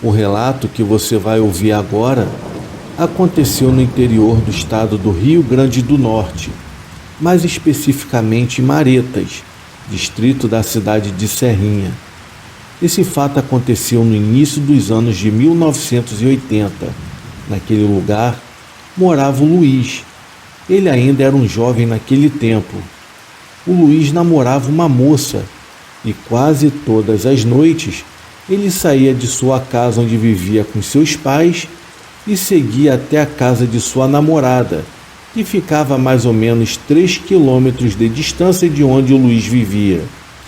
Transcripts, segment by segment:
O relato que você vai ouvir agora aconteceu no interior do estado do Rio Grande do Norte, mais especificamente em Maretas, distrito da cidade de Serrinha. Esse fato aconteceu no início dos anos de 1980. Naquele lugar morava o Luiz. Ele ainda era um jovem naquele tempo. O Luiz namorava uma moça e quase todas as noites ele saía de sua casa onde vivia com seus pais e seguia até a casa de sua namorada, que ficava a mais ou menos 3 quilômetros de distância de onde o Luiz vivia.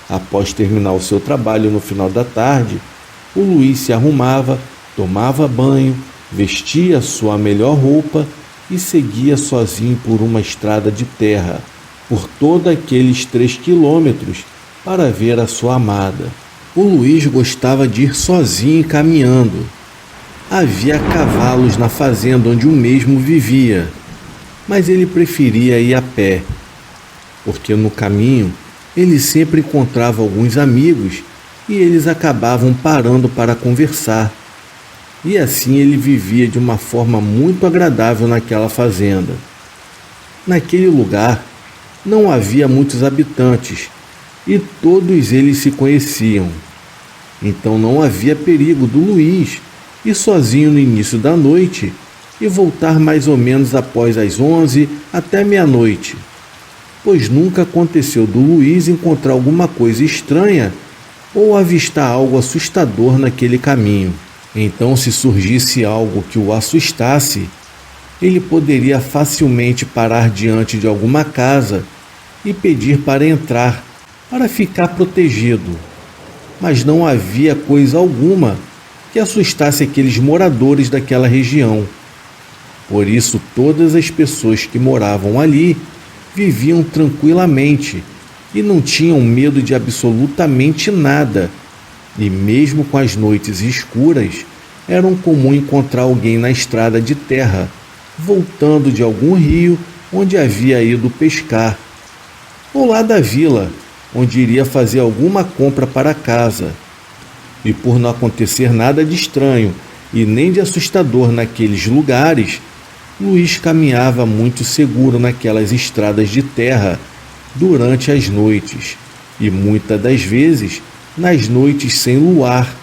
Após terminar o seu trabalho no final da tarde, o Luiz se arrumava, tomava banho, vestia sua melhor roupa e seguia sozinho por uma estrada de terra, por todos aqueles 3 quilômetros, para ver a sua amada. O Luiz gostava de ir sozinho caminhando. Havia cavalos na fazenda onde o mesmo vivia, mas ele preferia ir a pé, porque no caminho ele sempre encontrava alguns amigos e eles acabavam parando para conversar. E assim ele vivia de uma forma muito agradável naquela fazenda. Naquele lugar não havia muitos habitantes e todos eles se conheciam. Então não havia perigo do Luiz ir sozinho no início da noite e voltar mais ou menos após as 11 até meia-noite, pois nunca aconteceu do Luiz encontrar alguma coisa estranha ou avistar algo assustador naquele caminho. Então, se surgisse algo que o assustasse, ele poderia facilmente parar diante de alguma casa e pedir para entrar, para ficar protegido. Mas não havia coisa alguma que assustasse aqueles moradores daquela região. Por isso, todas as pessoas que moravam ali viviam tranquilamente e não tinham medo de absolutamente nada. E mesmo com as noites escuras, era comum encontrar alguém na estrada de terra, voltando de algum rio onde havia ido pescar, ou lá da vila, onde iria fazer alguma compra para casa. E por não acontecer nada de estranho e nem de assustador naqueles lugares, Luiz caminhava muito seguro naquelas estradas de terra durante as noites, e muitas das vezes nas noites sem luar,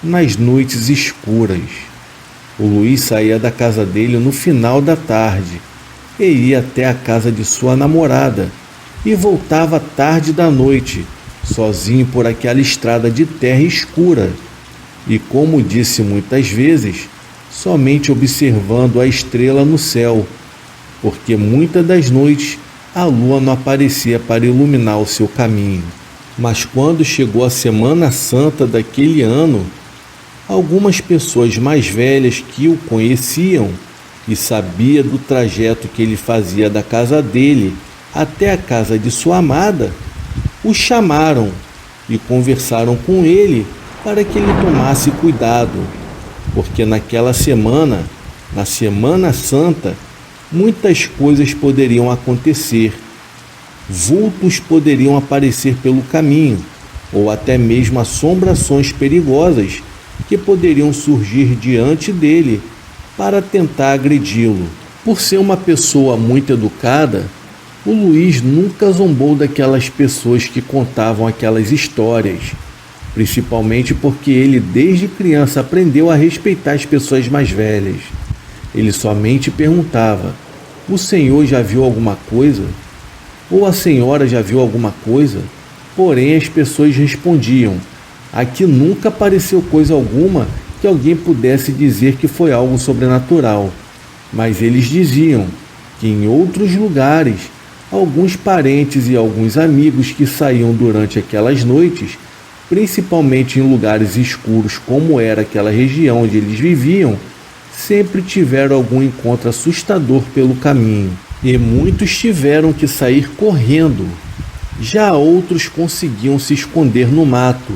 nas noites escuras. O Luiz saía da casa dele no final da tarde e ia até a casa de sua namorada e voltava tarde da noite, sozinho por aquela estrada de terra escura. E como disse muitas vezes, somente observando a estrela no céu, porque muitas das noites a lua não aparecia para iluminar o seu caminho. Mas quando chegou a Semana Santa daquele ano, algumas pessoas mais velhas que o conheciam e sabiam do trajeto que ele fazia da casa dele até a casa de sua amada, o chamaram e conversaram com ele para que ele tomasse cuidado, porque naquela semana, na Semana Santa, muitas coisas poderiam acontecer. Vultos poderiam aparecer pelo caminho, ou até mesmo assombrações perigosas que poderiam surgir diante dele para tentar agredi-lo. Por ser uma pessoa muito educada, o Luiz nunca zombou daquelas pessoas que contavam aquelas histórias, principalmente porque ele desde criança aprendeu a respeitar as pessoas mais velhas. Ele somente perguntava: "O senhor já viu alguma coisa?" Ou "a senhora já viu alguma coisa?" Porém, as pessoas respondiam: "Aqui nunca apareceu coisa alguma que alguém pudesse dizer que foi algo sobrenatural." Mas eles diziam que em outros lugares, alguns parentes e alguns amigos que saíam durante aquelas noites, principalmente em lugares escuros como era aquela região onde eles viviam, sempre tiveram algum encontro assustador pelo caminho. E muitos tiveram que sair correndo. Já outros conseguiam se esconder no mato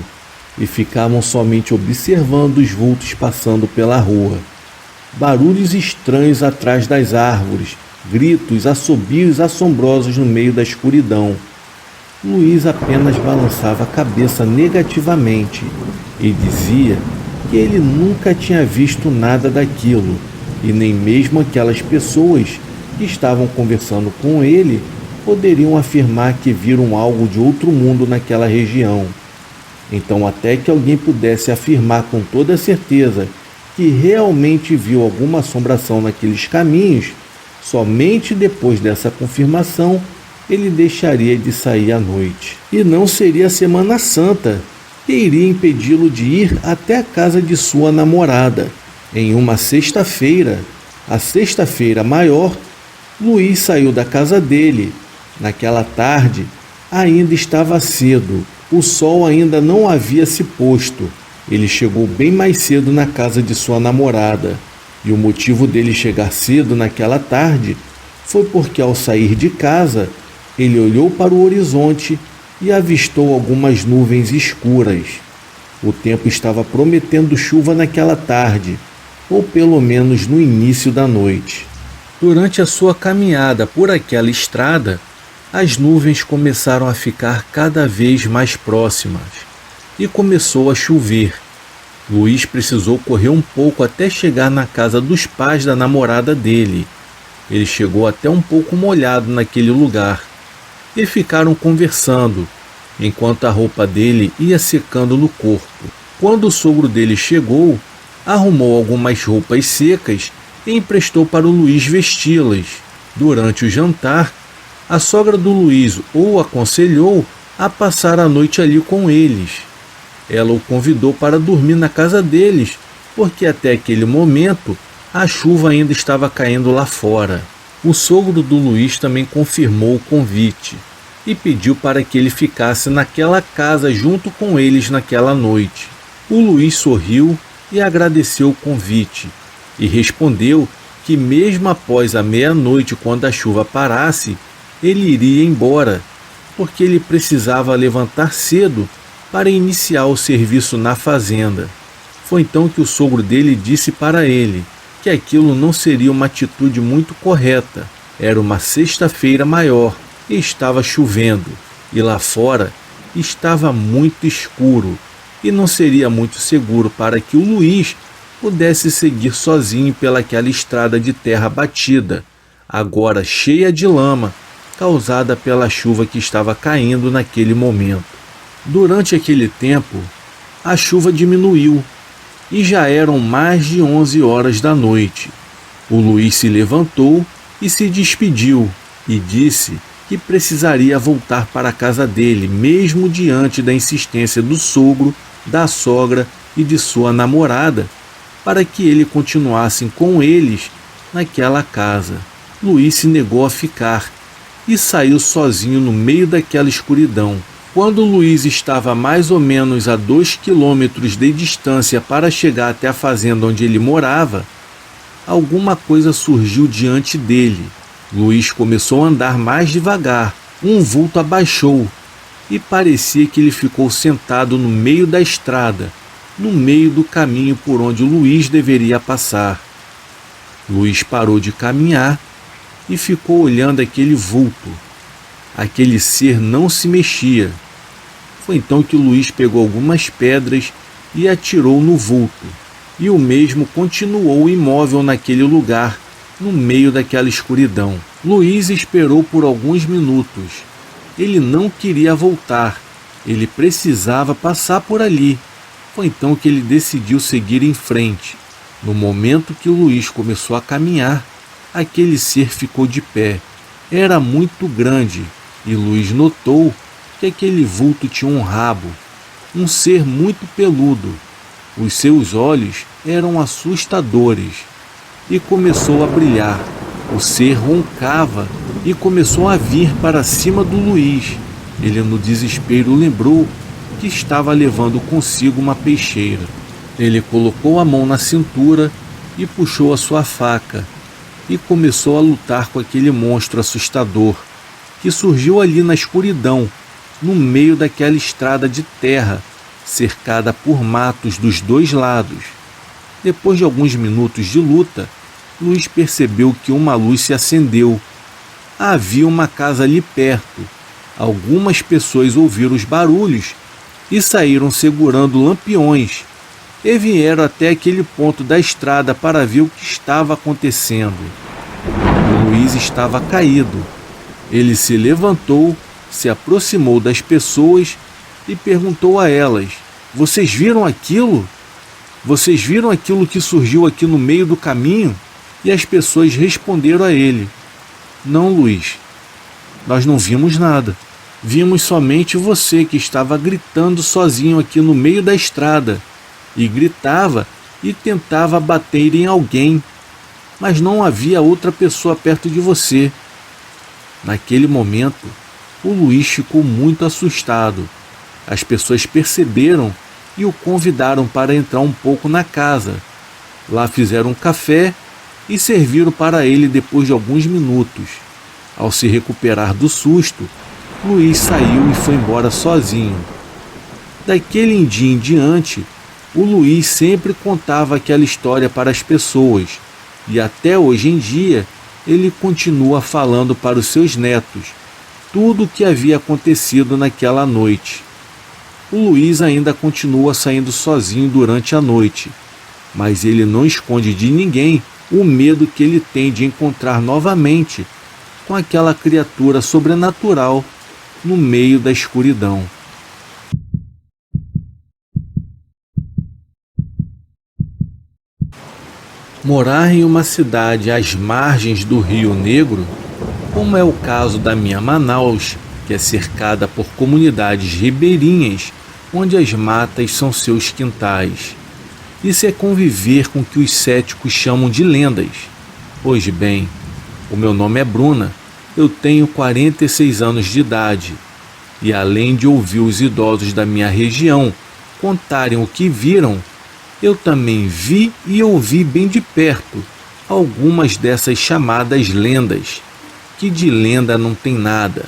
e ficavam somente observando os vultos passando pela rua. Barulhos estranhos atrás das árvores, gritos, assobios assombrosos no meio da escuridão. Luiz apenas balançava a cabeça negativamente e dizia que ele nunca tinha visto nada daquilo, e nem mesmo aquelas pessoas que estavam conversando com ele poderiam afirmar que viram algo de outro mundo naquela região. Então, até que alguém pudesse afirmar com toda certeza que realmente viu alguma assombração naqueles caminhos, somente depois dessa confirmação ele deixaria de sair à noite. E não seria a Semana Santa que iria impedi-lo de ir até a casa de sua namorada. Em uma sexta-feira, a sexta-feira maior, Luiz saiu da casa dele. Naquela tarde, ainda estava cedo. O sol ainda não havia se posto. Ele chegou bem mais cedo na casa de sua namorada. E o motivo dele chegar cedo naquela tarde foi porque, ao sair de casa, ele olhou para o horizonte e avistou algumas nuvens escuras. O tempo estava prometendo chuva naquela tarde, ou pelo menos no início da noite. Durante a sua caminhada por aquela estrada, as nuvens começaram a ficar cada vez mais próximas e começou a chover. Luiz precisou correr um pouco até chegar na casa dos pais da namorada dele. Ele chegou até um pouco molhado naquele lugar e ficaram conversando, enquanto a roupa dele ia secando no corpo. Quando o sogro dele chegou, arrumou algumas roupas secas e emprestou para o Luiz vesti-las. Durante o jantar, a sogra do Luiz o aconselhou a passar a noite ali com eles. Ela o convidou para dormir na casa deles, porque até aquele momento a chuva ainda estava caindo lá fora. O sogro do Luiz também confirmou o convite e pediu para que ele ficasse naquela casa junto com eles naquela noite. O Luiz sorriu e agradeceu o convite e respondeu que mesmo após a meia-noite, quando a chuva parasse, ele iria embora, porque ele precisava levantar cedo para iniciar o serviço na fazenda. Foi então que o sogro dele disse para ele que aquilo não seria uma atitude muito correta. Era uma sexta-feira maior e estava chovendo, e lá fora estava muito escuro e não seria muito seguro para que o Luiz pudesse seguir sozinho pelaquela estrada de terra batida, agora cheia de lama, causada pela chuva que estava caindo naquele momento. Durante aquele tempo, a chuva diminuiu e já eram mais de 11 horas da noite. O Luiz se levantou e se despediu e disse que precisaria voltar para a casa dele, mesmo diante da insistência do sogro, da sogra e de sua namorada, para que ele continuasse com eles naquela casa. Luiz se negou a ficar e saiu sozinho no meio daquela escuridão. Quando Luiz estava mais ou menos a 2 quilômetros de distância para chegar até a fazenda onde ele morava, alguma coisa surgiu diante dele. Luiz começou a andar mais devagar. Um vulto abaixou e parecia que ele ficou sentado no meio da estrada, no meio do caminho por onde Luiz deveria passar. Luiz parou de caminhar e ficou olhando aquele vulto. Aquele ser não se mexia. Foi então que Luiz pegou algumas pedras e atirou no vulto, e o mesmo continuou imóvel naquele lugar, no meio daquela escuridão. Luiz esperou por alguns minutos. Ele não queria voltar, ele precisava passar por ali. Foi então que ele decidiu seguir em frente. No momento que o Luiz começou a caminhar, aquele ser ficou de pé. Era muito grande, e Luiz notou que aquele vulto tinha um rabo, um ser muito peludo. Os seus olhos eram assustadores e começou a brilhar. O ser roncava e começou a vir para cima do Luiz. Ele, no desespero, lembrou que estava levando consigo uma peixeira. Ele colocou a mão na cintura e puxou a sua faca e começou a lutar com aquele monstro assustador que surgiu ali na escuridão, no meio daquela estrada de terra, cercada por matos dos dois lados. Depois de alguns minutos de luta, Luiz percebeu que uma luz se acendeu. Havia uma casa ali perto. Algumas pessoas ouviram os barulhos e saíram segurando lampiões. e vieram até aquele ponto da estrada para ver o que estava acontecendo. O Luiz estava caído. Ele se levantou, se aproximou das pessoas e perguntou a elas: "Vocês viram aquilo? Vocês viram aquilo que surgiu aqui no meio do caminho?" E as pessoas responderam a ele: "Não, Luiz, nós não vimos nada. Vimos somente você que estava gritando sozinho aqui no meio da estrada, e gritava e tentava bater em alguém, mas não havia outra pessoa perto de você." Naquele momento, o Luiz ficou muito assustado. As pessoas perceberam e o convidaram para entrar um pouco na casa. Lá fizeram um café e serviram para ele depois de alguns minutos. Ao se recuperar do susto, Luiz saiu e foi embora sozinho. Daquele dia em diante, o Luiz sempre contava aquela história para as pessoas, e até hoje em dia ele continua falando para os seus netos tudo o que havia acontecido naquela noite. O Luiz ainda continua saindo sozinho durante a noite, mas ele não esconde de ninguém o medo que ele tem de encontrar novamente com aquela criatura sobrenatural no meio da escuridão. Morar em uma cidade às margens do Rio Negro, como é o caso da minha Manaus, que é cercada por comunidades ribeirinhas, onde as matas são seus quintais. Isso é conviver com o que os céticos chamam de lendas. Pois bem, o meu nome é Bruna, eu tenho 46 anos de idade, e além de ouvir os idosos da minha região contarem o que viram, eu também vi e ouvi bem de perto algumas dessas chamadas lendas, que de lenda não tem nada.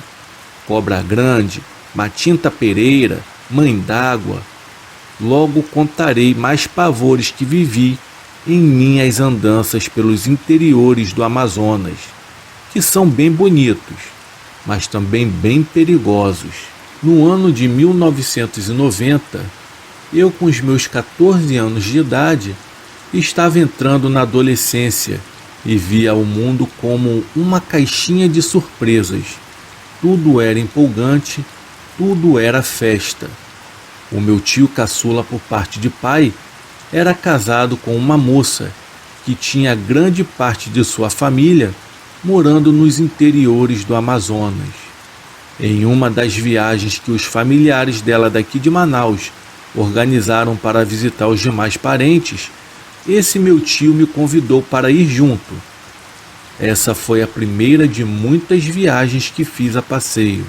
Cobra Grande, Matinta Pereira, Mãe d'Água. Logo contarei mais pavores que vivi em minhas andanças pelos interiores do Amazonas, que são bem bonitos, mas também bem perigosos. No ano de 1990, eu com os meus 14 anos de idade, estava entrando na adolescência e via o mundo como uma caixinha de surpresas. Tudo era empolgante, tudo era festa. O meu tio caçula por parte de pai era casado com uma moça que tinha grande parte de sua família morando nos interiores do Amazonas. Em uma das viagens que os familiares dela daqui de Manaus organizaram para visitar os demais parentes, esse meu tio me convidou para ir junto. Essa foi a primeira de muitas viagens que fiz a passeio.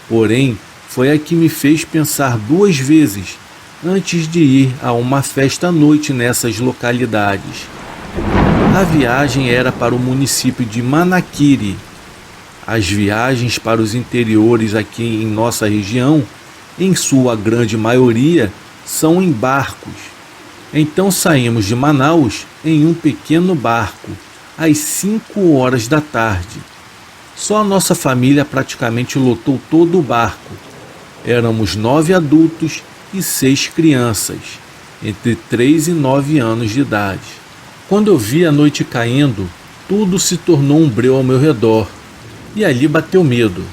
Porém, foi a que me fez pensar 2 vezes antes de ir a uma festa à noite nessas localidades. A viagem era para o município de Manaquiri. As viagens para os interiores aqui em nossa região, em sua grande maioria, são em barcos. Então saímos de Manaus em um pequeno barco, às 5 horas da tarde. Só a nossa família praticamente lotou todo o barco. Éramos 9 adultos e 6 crianças, entre 3 e 9 anos de idade. Quando eu vi a noite caindo, tudo se tornou um breu ao meu redor, e ali bateu medo.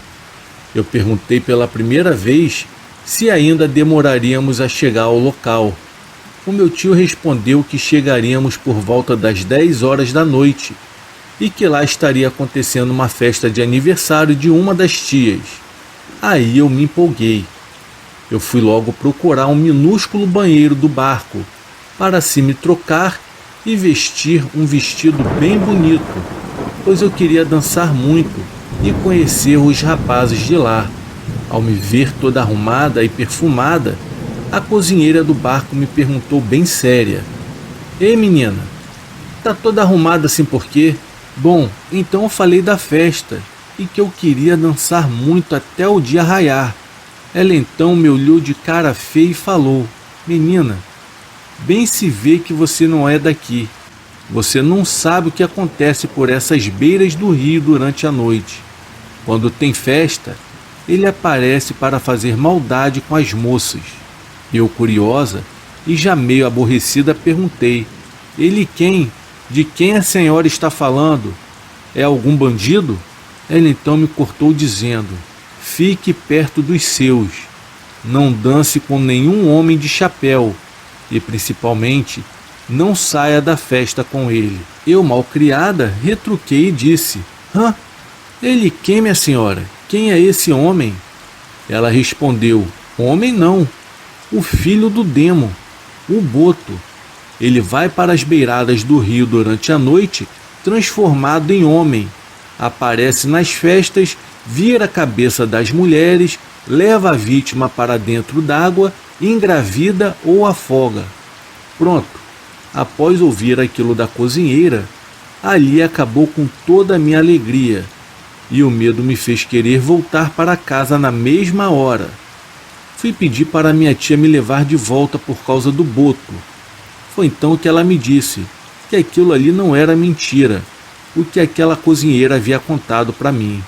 Eu perguntei pela primeira vez se ainda demoraríamos a chegar ao local. O meu tio respondeu que chegaríamos por volta das 10 horas da noite e que lá estaria acontecendo uma festa de aniversário de uma das tias. Aí eu me empolguei. Eu fui logo procurar um minúsculo banheiro do barco para assim me trocar e vestir um vestido bem bonito, pois eu queria dançar muito e conhecer os rapazes de lá. Ao me ver toda arrumada e perfumada, a cozinheira do barco me perguntou bem séria: "Ei, menina, tá toda arrumada assim por quê?" Bom, então eu falei da festa e que eu queria dançar muito até o dia raiar. Ela então me olhou de cara feia e falou: "Menina, bem se vê que você não é daqui. Você não sabe o que acontece por essas beiras do rio durante a noite. Quando tem festa, ele aparece para fazer maldade com as moças." Eu, curiosa, e já meio aborrecida perguntei: ele quem? De quem a senhora está falando? É algum bandido? Ela então me cortou dizendo: fique perto dos seus, não dance com nenhum homem de chapéu e principalmente não saia da festa com ele. Eu, malcriada, retruquei e disse: hã? Ele quem, minha senhora? Quem é esse homem? Ela respondeu: homem não, o filho do demo, o Boto. Ele vai para as beiradas do rio durante a noite, transformado em homem. Aparece nas festas, vira a cabeça das mulheres, leva a vítima para dentro d'água, engravida ou afoga. Pronto. Após ouvir aquilo da cozinheira, ali acabou com toda a minha alegria, e o medo me fez querer voltar para casa na mesma hora. Fui pedir para minha tia me levar de volta por causa do Boto. Foi então que ela me disse que aquilo ali não era mentira, o que aquela cozinheira havia contado para mim,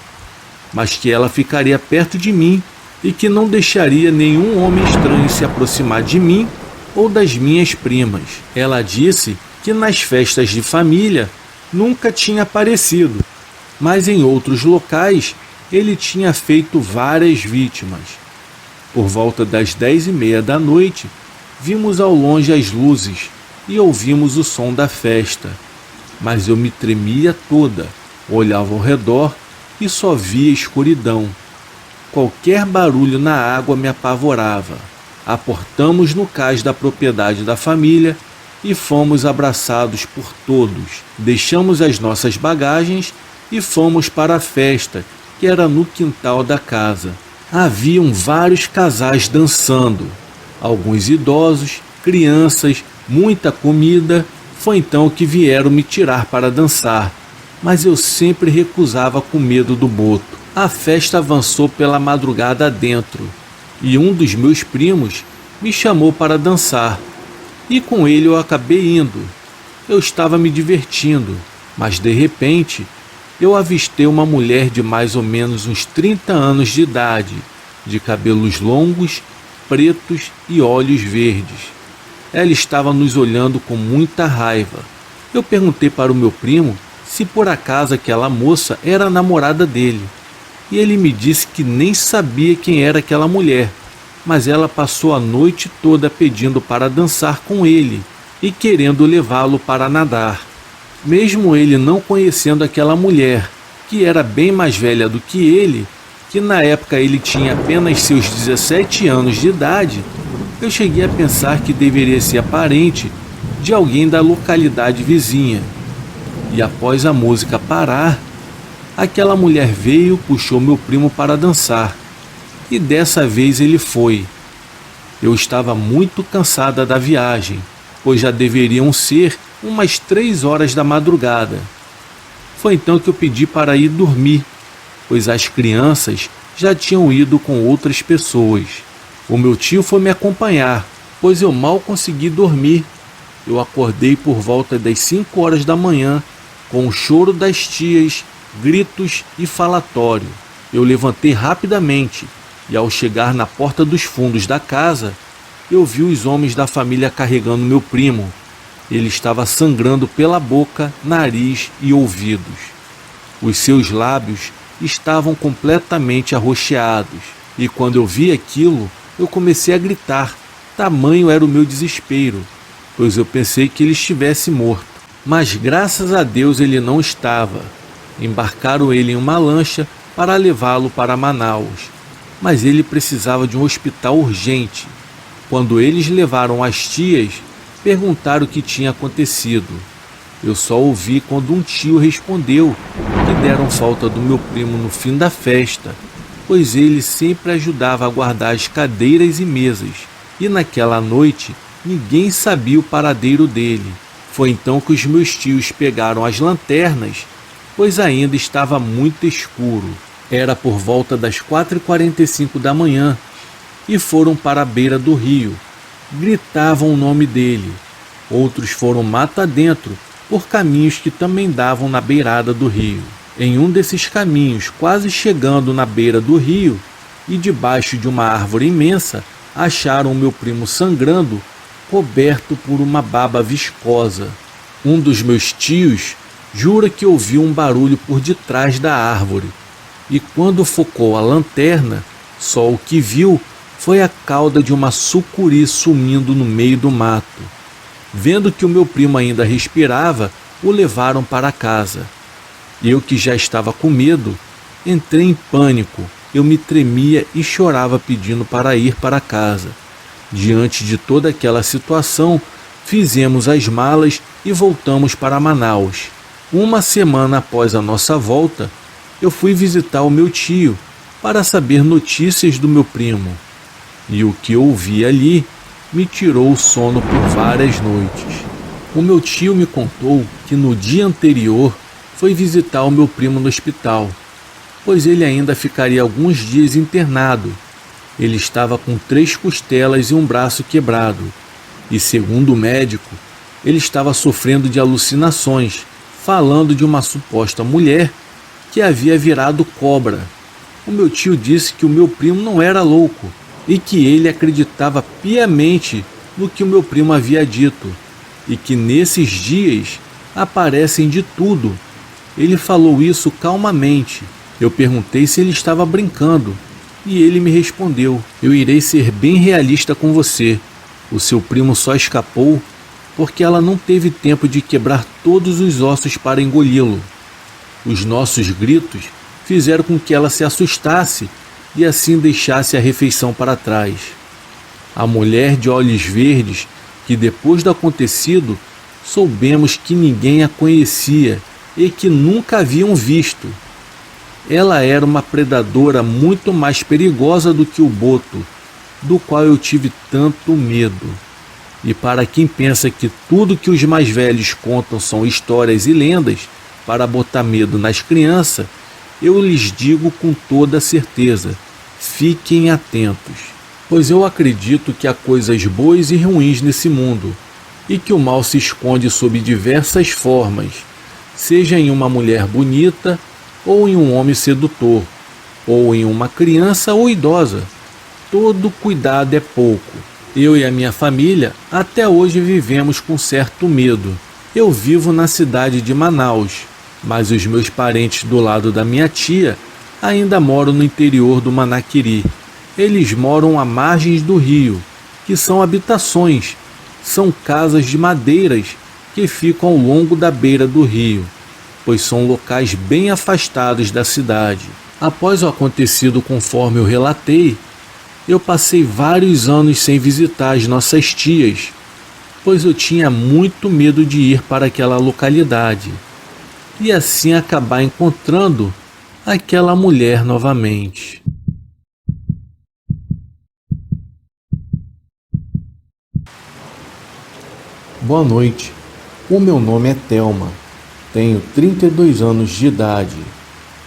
mas que ela ficaria perto de mim e que não deixaria nenhum homem estranho se aproximar de mim ou das minhas primas. Ela disse que nas festas de família nunca tinha aparecido, mas em outros locais ele tinha feito várias vítimas. Por volta das 10h30 da noite, vimos ao longe as luzes e ouvimos o som da festa, mas eu me tremia toda, olhava ao redor e só via escuridão. Qualquer barulho na água me apavorava. Aportamos no cais da propriedade da família e fomos abraçados por todos. Deixamos as nossas bagagens e fomos para a festa, que era no quintal da casa. Haviam vários casais dançando, alguns idosos, crianças, muita comida. Foi então que vieram me tirar para dançar, mas eu sempre recusava com medo do Boto. A festa avançou pela madrugada adentro, e um dos meus primos me chamou para dançar, e com ele eu acabei indo. Eu estava me divertindo, mas de repente eu avistei uma mulher de mais ou menos uns 30 anos de idade, de cabelos longos, pretos e olhos verdes. Ela estava nos olhando com muita raiva. Eu perguntei para o meu primo se por acaso aquela moça era a namorada dele, e ele me disse que nem sabia quem era aquela mulher, mas ela passou a noite toda pedindo para dançar com ele e querendo levá-lo para nadar. Mesmo ele não conhecendo aquela mulher, que era bem mais velha do que ele, que na época ele tinha apenas seus 17 anos de idade, eu cheguei a pensar que deveria ser parente de alguém da localidade vizinha. E após a música parar, aquela mulher veio, puxou meu primo para dançar, e dessa vez ele foi. Eu estava muito cansada da viagem, pois já deveriam ser umas 3 horas da madrugada. Foi então que eu pedi para ir dormir, pois as crianças já tinham ido com outras pessoas. O meu tio foi me acompanhar, pois eu mal consegui dormir. Eu acordei por volta das 5 horas da manhã, com o choro das tias, gritos e falatório. Eu levantei rapidamente e, ao chegar na porta dos fundos da casa, eu vi os homens da família carregando meu primo. Ele estava sangrando pela boca, nariz e ouvidos. Os seus lábios estavam completamente arroxeados, e quando eu vi aquilo, eu comecei a gritar. Tamanho era o meu desespero, pois eu pensei que ele estivesse morto. Mas graças a Deus ele não estava. Embarcaram ele em uma lancha para levá-lo para Manaus, mas ele precisava de um hospital urgente. Quando eles levaram as tias, perguntaram o que tinha acontecido. Eu só ouvi quando um tio respondeu que deram falta do meu primo no fim da festa, pois ele sempre ajudava a guardar as cadeiras e mesas, e naquela noite ninguém sabia o paradeiro dele. Foi então que os meus tios pegaram as lanternas, pois ainda estava muito escuro. Era por volta das 4h45 da manhã, e foram para a beira do rio. Gritavam o nome dele. Outros foram mata adentro, por caminhos que também davam na beirada do rio. Em um desses caminhos, quase chegando na beira do rio, e debaixo de uma árvore imensa, acharam meu primo sangrando coberto por uma baba viscosa. Um dos meus tios jura que ouviu um barulho por detrás da árvore, e quando focou a lanterna, só o que viu foi a cauda de uma sucuri sumindo no meio do mato. Vendo que o meu primo ainda respirava, o levaram para casa. Eu, que já estava com medo, entrei em pânico. Eu me tremia e chorava pedindo para ir para casa. Diante de toda aquela situação, fizemos as malas e voltamos para Manaus. Uma semana após a nossa volta, eu fui visitar o meu tio para saber notícias do meu primo. E o que ouvi ali me tirou o sono por várias noites. O meu tio me contou que no dia anterior foi visitar o meu primo no hospital, pois ele ainda ficaria alguns dias internado. Ele estava com 3 costelas e um braço quebrado, e segundo o médico, ele estava sofrendo de alucinações, falando de uma suposta mulher que havia virado cobra. O meu tio disse que o meu primo não era louco e que ele acreditava piamente no que o meu primo havia dito, e que nesses dias aparecem de tudo. Ele falou isso calmamente. Eu perguntei se ele estava brincando, e ele me respondeu: eu irei ser bem realista com você. O seu primo só escapou porque ela não teve tempo de quebrar todos os ossos para engoli-lo. Os nossos gritos fizeram com que ela se assustasse e assim deixasse a refeição para trás. A mulher de olhos verdes, que depois do acontecido soubemos que ninguém a conhecia e que nunca haviam visto. Ela era uma predadora muito mais perigosa do que o boto, do qual eu tive tanto medo. E para quem pensa que tudo que os mais velhos contam são histórias e lendas para botar medo nas crianças, eu lhes digo com toda certeza: fiquem atentos, pois eu acredito que há coisas boas e ruins nesse mundo, e que o mal se esconde sob diversas formas, seja em uma mulher bonita, ou em um homem sedutor, ou em uma criança ou idosa. Todo cuidado é pouco. Eu e a minha família até hoje vivemos com certo medo. Eu vivo na cidade de Manaus, mas os meus parentes do lado da minha tia ainda moram no interior do Manaquiri. Eles moram à margens do rio, que são habitações, são casas de madeiras que ficam ao longo da beira do rio, pois são locais bem afastados da cidade. Após o acontecido conforme eu relatei, eu passei vários anos sem visitar as nossas tias, pois eu tinha muito medo de ir para aquela localidade e assim acabar encontrando aquela mulher novamente. Boa noite, o meu nome é Thelma, tenho 32 anos de idade,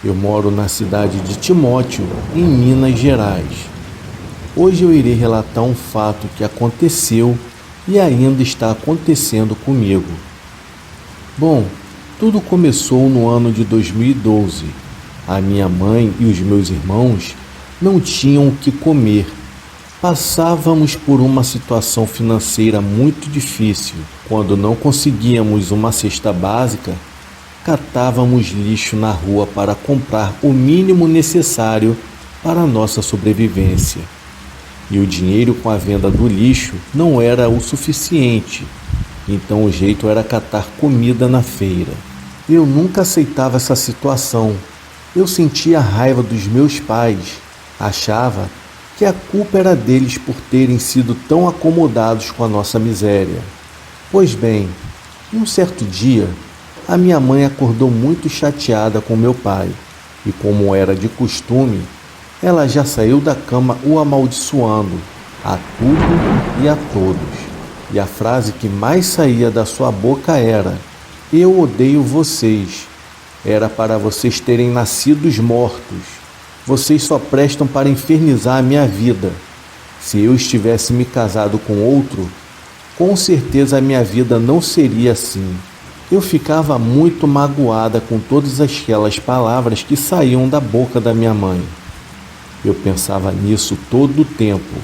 eu moro na cidade de Timóteo, em Minas Gerais. Hoje eu irei relatar um fato que aconteceu e ainda está acontecendo comigo. Bom, tudo começou no ano de 2012. A minha mãe e os meus irmãos não tinham o que comer. Passávamos por uma situação financeira muito difícil. Quando não conseguíamos uma cesta básica, catávamos lixo na rua para comprar o mínimo necessário para a nossa sobrevivência. E o dinheiro com a venda do lixo não era o suficiente, então o jeito era catar comida na feira. Eu nunca aceitava essa situação. Eu sentia raiva dos meus pais, achava que a culpa era deles por terem sido tão acomodados com a nossa miséria. Pois bem, um certo dia, a minha mãe acordou muito chateada com meu pai, e como era de costume, ela já saiu da cama o amaldiçoando a tudo e a todos. E a frase que mais saía da sua boca era: eu odeio vocês. Era para vocês terem nascidos mortos. Vocês só prestam para infernizar a minha vida. Se eu estivesse me casado com outro, com certeza a minha vida não seria assim. Eu ficava muito magoada com todas aquelas palavras que saíam da boca da minha mãe. Eu pensava nisso todo o tempo.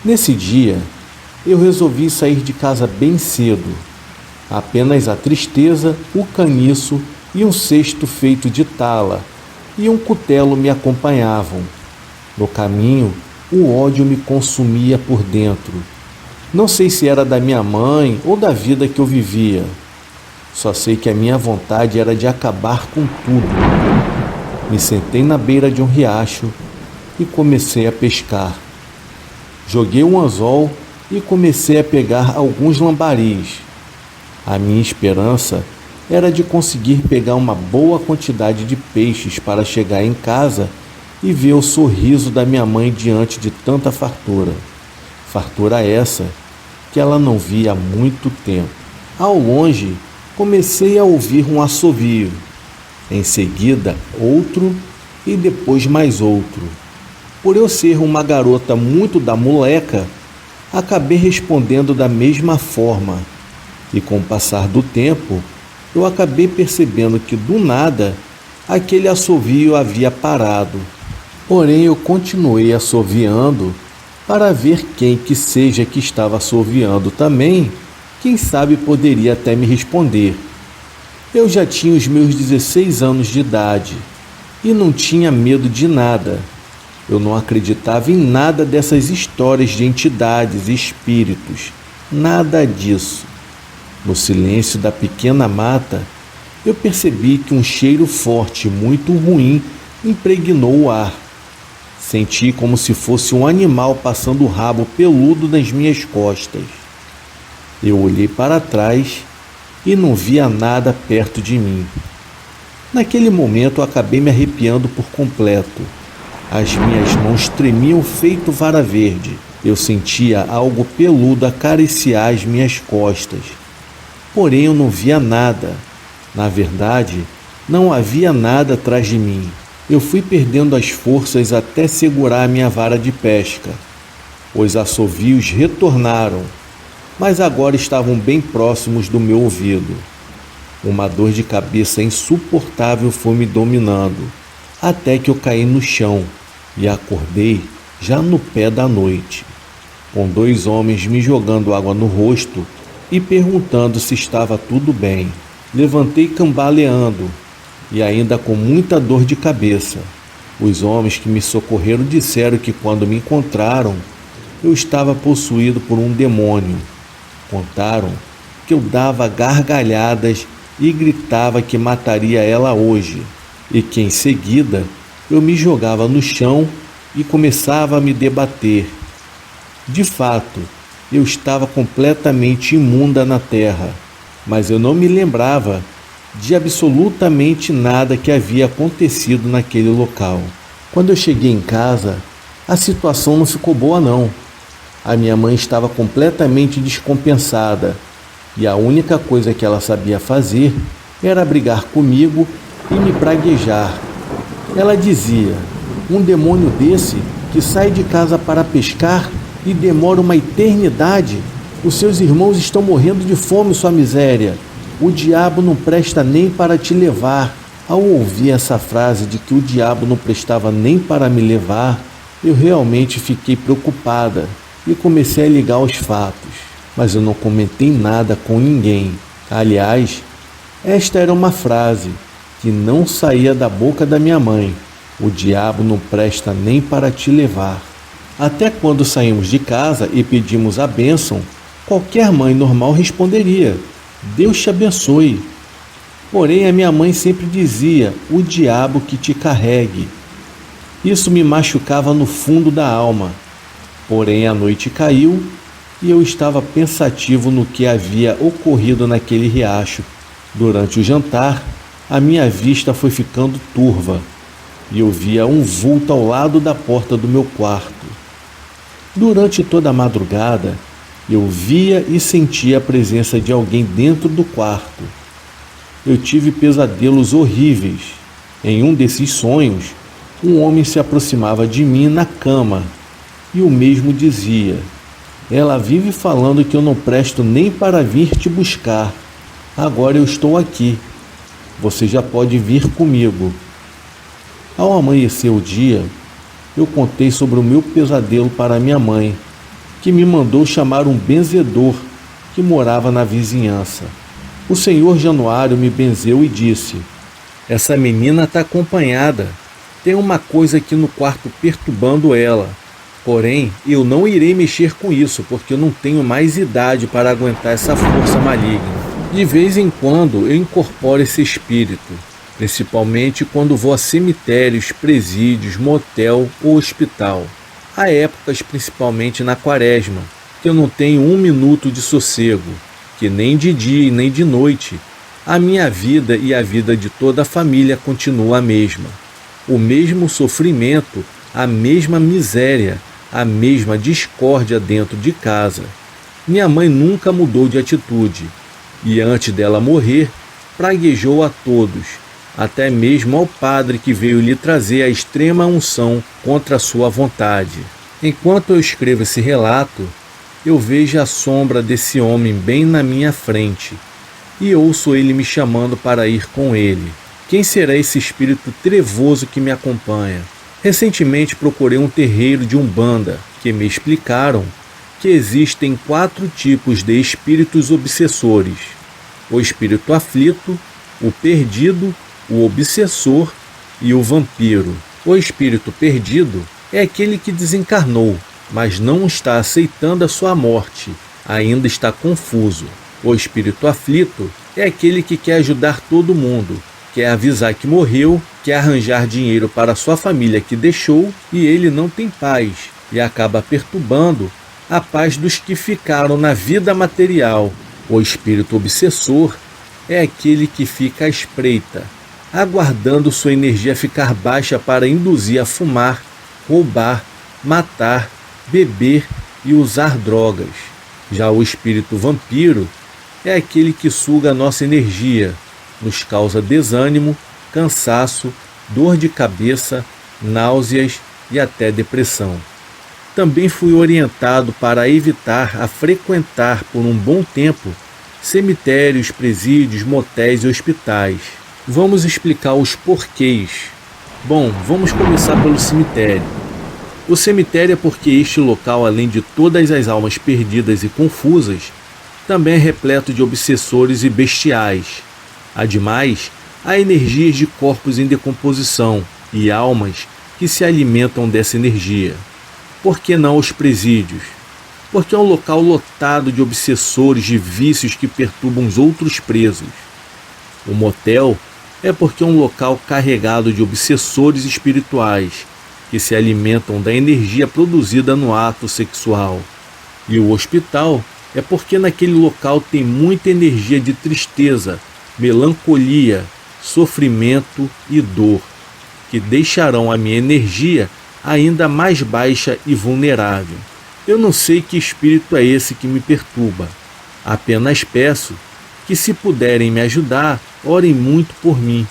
Nesse dia, eu resolvi sair de casa bem cedo. Apenas a tristeza, o caniço e um cesto feito de tala e um cutelo me acompanhavam. No caminho, o ódio me consumia por dentro. Não sei se era da minha mãe ou da vida que eu vivia. Só sei que a minha vontade era de acabar com tudo. Me sentei na beira de um riacho e comecei a pescar. Joguei um anzol e comecei a pegar alguns lambaris. A minha esperança era de conseguir pegar uma boa quantidade de peixes para chegar em casa e ver o sorriso da minha mãe diante de tanta fartura. Fartura essa que ela não via há muito tempo. Ao longe, comecei a ouvir um assovio. Em seguida, outro e depois mais outro. Por eu ser uma garota muito da moleca, acabei respondendo da mesma forma. E com o passar do tempo, eu acabei percebendo que do nada, aquele assovio havia parado. Porém, eu continuei assoviando para ver quem que seja que estava assoviando também, quem sabe poderia até me responder. Eu já tinha os meus 16 anos de idade e não tinha medo de nada. Eu não acreditava em nada dessas histórias de entidades e espíritos, nada disso. No silêncio da pequena mata, eu percebi que um cheiro forte, muito ruim, impregnou o ar. Senti como se fosse um animal passando o rabo peludo nas minhas costas. Eu olhei para trás e não via nada perto de mim. Naquele momento, eu acabei me arrepiando por completo. As minhas mãos tremiam feito vara verde. Eu sentia algo peludo acariciar as minhas costas. Porém, eu não via nada. Na verdade, não havia nada atrás de mim. Eu fui perdendo as forças até segurar a minha vara de pesca. Os assovios retornaram, mas agora estavam bem próximos do meu ouvido. Uma dor de cabeça insuportável foi me dominando, até que eu caí no chão e acordei já no pé da noite, com 2 homens me jogando água no rosto e perguntando se estava tudo bem. Levantei cambaleando e ainda com muita dor de cabeça. Os homens que me socorreram disseram que quando me encontraram, eu estava possuído por um demônio. Contaram que eu dava gargalhadas e gritava que mataria ela hoje, e que em seguida eu me jogava no chão e começava a me debater. De fato, eu estava completamente imunda na terra, mas eu não me lembrava de absolutamente nada que havia acontecido naquele local. Quando eu cheguei em casa, a situação não ficou boa não. A minha mãe estava completamente descompensada e a única coisa que ela sabia fazer era brigar comigo e me praguejar. Ela dizia: um demônio desse que sai de casa para pescar e demora uma eternidade, os seus irmãos estão morrendo de fome, sua miséria. O diabo não presta nem para te levar. Ao ouvir essa frase de que o diabo não prestava nem para me levar, eu realmente fiquei preocupada e comecei a ligar os fatos. Mas eu não comentei nada com ninguém. Aliás, esta era uma frase que não saía da boca da minha mãe. O diabo não presta nem para te levar. Até quando saímos de casa e pedimos a bênção, qualquer mãe normal responderia: Deus te abençoe. Porém, a minha mãe sempre dizia: o diabo que te carregue. Isso me machucava no fundo da alma. Porém, a noite caiu e eu estava pensativo no que havia ocorrido naquele riacho. Durante o jantar, a minha vista foi ficando turva e eu via um vulto ao lado da porta do meu quarto. Durante toda a madrugada, eu via e sentia a presença de alguém dentro do quarto. Eu tive pesadelos horríveis. Em um desses sonhos, um homem se aproximava de mim na cama e o mesmo dizia: ela vive falando que eu não presto nem para vir te buscar. Agora eu estou aqui. Você já pode vir comigo. Ao amanhecer o dia, eu contei sobre o meu pesadelo para minha mãe, que me mandou chamar um benzedor que morava na vizinhança. O senhor Januário me benzeu e disse: essa menina está acompanhada. Tem uma coisa aqui no quarto perturbando ela. Porém, eu não irei mexer com isso, porque eu não tenho mais idade para aguentar essa força maligna. De vez em quando eu incorporo esse espírito, principalmente quando vou a cemitérios, presídios, motel ou hospital. Há épocas, principalmente na quaresma, que eu não tenho um minuto de sossego, que nem de dia e nem de noite. A minha vida e a vida de toda a família continua a mesma. O mesmo sofrimento, a mesma miséria, a mesma discórdia dentro de casa. Minha mãe nunca mudou de atitude, e antes dela morrer, praguejou a todos, até mesmo ao padre que veio lhe trazer a extrema unção contra a sua vontade. Enquanto eu escrevo esse relato, eu vejo a sombra desse homem bem na minha frente, e ouço ele me chamando para ir com ele. Quem será esse espírito trevoso que me acompanha? Recentemente procurei um terreiro de Umbanda, que me explicaram que existem 4 tipos de espíritos obsessores: o espírito aflito, o perdido, o obsessor e o vampiro. O espírito perdido é aquele que desencarnou, mas não está aceitando a sua morte, ainda está confuso. O espírito aflito é aquele que quer ajudar todo mundo, quer avisar que morreu, quer arranjar dinheiro para sua família que deixou, e ele não tem paz e acaba perturbando a paz dos que ficaram na vida material. O espírito obsessor é aquele que fica à espreita, aguardando sua energia ficar baixa para induzir a fumar, roubar, matar, beber e usar drogas. Já o espírito vampiro é aquele que suga a nossa energia, nos causa desânimo, cansaço, dor de cabeça, náuseas e até depressão. Também fui orientado para evitar a frequentar por um bom tempo cemitérios, presídios, motéis e hospitais. Vamos explicar os porquês. Bom, vamos começar pelo cemitério. O cemitério é porque este local, além de todas as almas perdidas e confusas, também é repleto de obsessores e bestiais. Ademais, há energias de corpos em decomposição e almas que se alimentam dessa energia. Por que não os presídios? Porque é um local lotado de obsessores de vícios que perturbam os outros presos. O motel é porque é um local carregado de obsessores espirituais que se alimentam da energia produzida no ato sexual. E o hospital é porque naquele local tem muita energia de tristeza, melancolia, sofrimento e dor, que deixarão a minha energia ainda mais baixa e vulnerável. Eu não sei que espírito é esse que me perturba. Apenas peço que, se puderem me ajudar, orem muito por mim,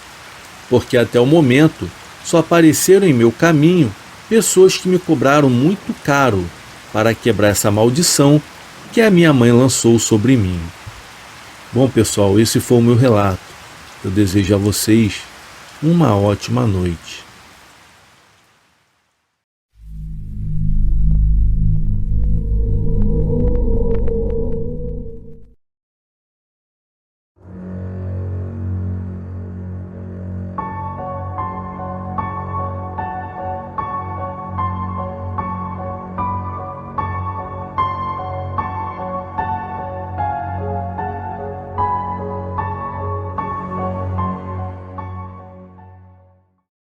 porque até o momento só apareceram em meu caminho pessoas que me cobraram muito caro para quebrar essa maldição que a minha mãe lançou sobre mim. Bom, pessoal, esse foi o meu relato. Eu desejo a vocês uma ótima noite.